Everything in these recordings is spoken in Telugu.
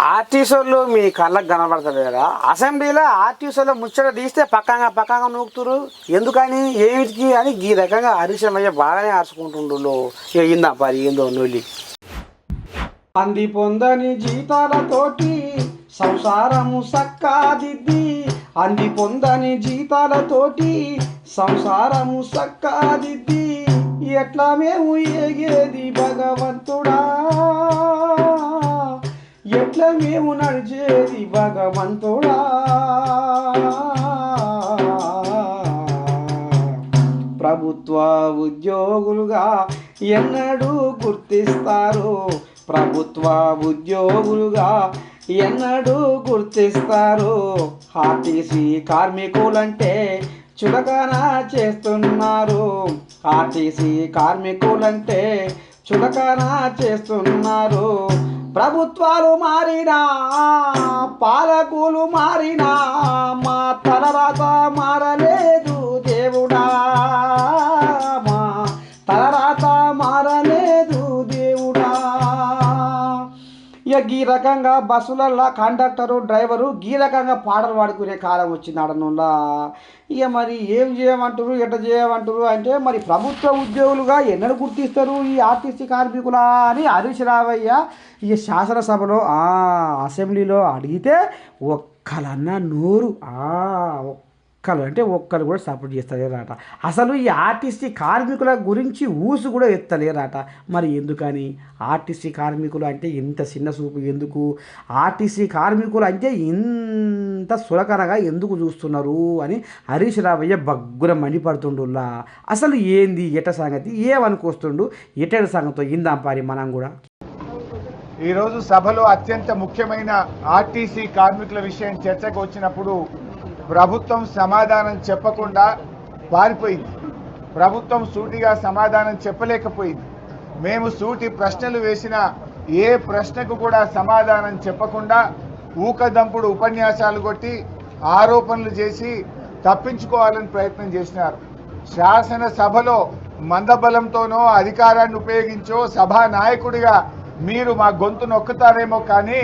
ఆర్టీసీలు మీ కళ్ళకు కనబడతలేరా? అసెంబ్లీలో ఆర్టీసీలో ముచ్చట తీస్తే పక్కంగా నూకుతురు. ఎందుకని ఏమిటికి అని ఈ రకంగా హరీశమయ్య బాగానే ఆర్చుకుంటుండు. ఇక ఇందా పరి ఏందో నొల్లి. అంది పొందని జీతాలతోటి సంసారము సక్కాదిద్ది, అంది పొందని జీతాలతోటి సంసారము సక్కాదిద్ది, ఎట్లా మేము ఏగేది భగవంతుడా, ఎట్లా మేము నడిచేది భగవంతుడా. ప్రభుత్వ ఉద్యోగులుగా ఎన్నడూ గుర్తిస్తారు, ప్రభుత్వ ఉద్యోగులుగా ఎన్నడూ గుర్తిస్తారు. ఆర్టీసీ కార్మికులంటే చులకన చేస్తున్నారు, ఆర్టీసీ కార్మికులంటే చులకన చేస్తున్నారు. ప్రభుత్వాలు మారినా పాలకులు మారినా మా తలరాత మారలేదు దేవుడా, మా తలరాత మారలేదు దేవుడా. ఇక ఈ రకంగా బస్సులల్లో కండక్టరు డ్రైవరు ఈ రకంగా పాటలు పాడుకునే కాలం వచ్చింది ఆడనులా. ఇక మరి ఏం చేయమంటారు, ఎట్లా చేయమంటారు అంటే, మరి ప్రభుత్వ ఉద్యోగులుగా ఎన్నడూ గుర్తిస్తారు ఈ ఆర్టీసీ కార్మికులా అని హరీష్ రావయ్య ఈ శాసనసభలో అసెంబ్లీలో అడిగితే ఒక్కలన్నా నోరు ఒక్కలు అంటే ఒక్కరు కూడా సపోర్ట్ చేస్తలేరట. అసలు ఈ ఆర్టీసీ కార్మికుల గురించి ఊసు కూడా ఎత్తలేరట. మరి ఎందుకని? ఆర్టీసీ కార్మికులు అంటే ఇంత చిన్న చూపు ఎందుకు? ఆర్టీసీ కార్మికులు అంటే ఇంత సులకనగా ఎందుకు చూస్తున్నారు అని హరీష్ రావయ్య బగ్గుర మండిపడుతుండులా. అసలు ఏంది ఎట సంగతి, ఏమనుకొస్తుండు, ఎటటి సంగతో ఇందాం పారి మనం కూడా. ఈరోజు సభలో అత్యంత ముఖ్యమైన ఆర్టీసీ కార్మికుల విషయం చర్చకు వచ్చినప్పుడు ప్రభుత్వం సమాధానం చెప్పకుండా పారిపోయింది. ప్రభుత్వం సూటిగా సమాధానం చెప్పలేకపోయింది. మేము సూటి ప్రశ్నలు వేసిన ఏ ప్రశ్నకు కూడా సమాధానం చెప్పకుండా ఊకదంపుడు ఉపన్యాసాలు కొట్టి ఆరోపణలు చేసి తప్పించుకోవాలని ప్రయత్నం చేసినారు. శాసనసభలో మందబలంతోనో అధికారాన్ని ఉపయోగించో సభా నాయకుడిగా మీరు మా గొంతు నొక్కుతారేమో కానీ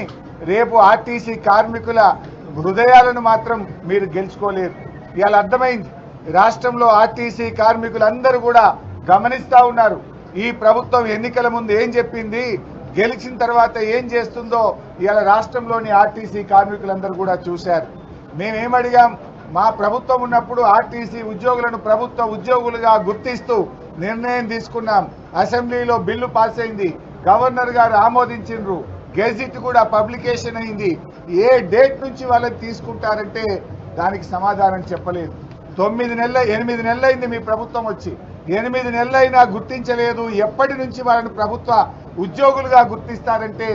రేపు ఆర్టీసీ కార్మికుల హృదయాలను మాత్రం మీరు గెలుచుకోలేరు. ఇవాళ అర్థమైంది. రాష్ట్రంలో ఆర్టీసీ కార్మికులందరూ కూడా గమనిస్తూ ఉన్నారు. ఈ ప్రభుత్వం ఎన్నికల ముందు ఏం చెప్పింది, గెలిచిన తర్వాత ఏం చేస్తుందో ఇవాళ రాష్ట్రంలోని ఆర్టీసీ కార్మికులందరూ కూడా చూశారు. మేమేమడిగాం, మా ప్రభుత్వం ఉన్నప్పుడు ఆర్టీసీ ఉద్యోగులను ప్రభుత్వ ఉద్యోగులుగా గుర్తిస్తూ నిర్ణయం తీసుకున్నాం. అసెంబ్లీలో బిల్లు పాస్ అయింది, గవర్నర్ గారు ఆమోదించిండ్రు, గెజిట్ కూడా పబ్లికేషన్ అయింది. ఏ డేట్ నుంచి వాళ్ళని తీసుకుంటారంటే దానికి సమాధానం చెప్పలేదు. 8 నెలలైంది మీ ప్రభుత్వం వచ్చి, 8 నెలలైనా గుర్తించలేదు. ఎప్పటి నుంచి వాళ్ళని ప్రభుత్వ ఉద్యోగులుగా గుర్తిస్తారంటే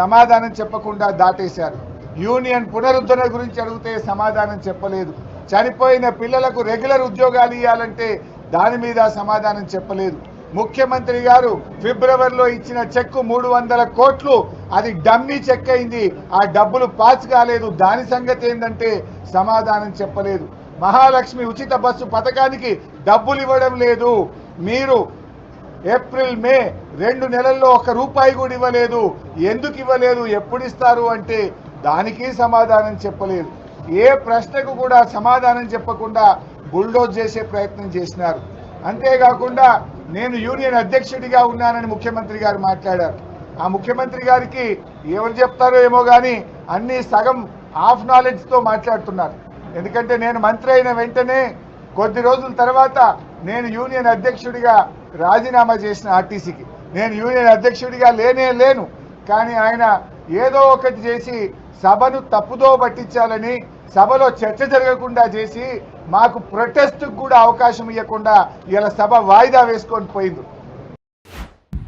సమాధానం చెప్పకుండా దాటేశారు. యూనియన్ పునరుద్ధరణ గురించి అడిగితే సమాధానం చెప్పలేదు. చనిపోయిన పిల్లలకు రెగ్యులర్ ఉద్యోగాలు ఇవ్వాలంటే దాని మీద సమాధానం చెప్పలేదు. ముఖ్యమంత్రి గారు ఫిబ్రవరిలో ఇచ్చిన చెక్కు 300 కోట్లు, అది డమ్మీ చెక్ అయింది. ఆ డబ్బులు పాస్ కాలేదు. దాని సంగతి ఏంటంటే సమాధానం చెప్పలేదు. మహాలక్ష్మి ఉచిత బస్సు పథకానికి డబ్బులు ఇవ్వడం లేదు. మీరు ఏప్రిల్ మే 2 నెలల్లో 1 రూపాయి కూడా ఇవ్వలేదు. ఎందుకు ఇవ్వలేదు, ఎప్పుడు ఇస్తారు అంటే దానికి సమాధానం చెప్పలేదు. ఏ ప్రశ్నకు కూడా సమాధానం చెప్పకుండా బుల్డోజ్ చేసే ప్రయత్నం చేసినారు. అంతేకాకుండా నేను యూనియన్ అధ్యక్షుడిగా ఉన్నానని ముఖ్యమంత్రి గారు మాట్లాడారు. ఆ ముఖ్యమంత్రి గారికి ఎవరు చెప్తారో ఏమో కానీ అన్ని సగం హాఫ్ నాలెడ్జ్తో మాట్లాడుతున్నారు. ఎందుకంటే నేను మంత్రి అయిన వెంటనే కొద్ది రోజుల తర్వాత నేను యూనియన్ అధ్యక్షుడిగా రాజీనామా చేసిన ఆర్టీసీకి. నేను యూనియన్ అధ్యక్షుడిగా లేను. కానీ ఆయన ఏదో ఒకటి చేసి సభను తప్పుదో పట్టించాలని, సభలో చర్చ జరగకుండా చేసి మాకు ప్రొటెస్ట్కు కూడా అవకాశం ఇవ్వకుండా ఇలా సభ వాయిదా వేసుకొని పోయింది.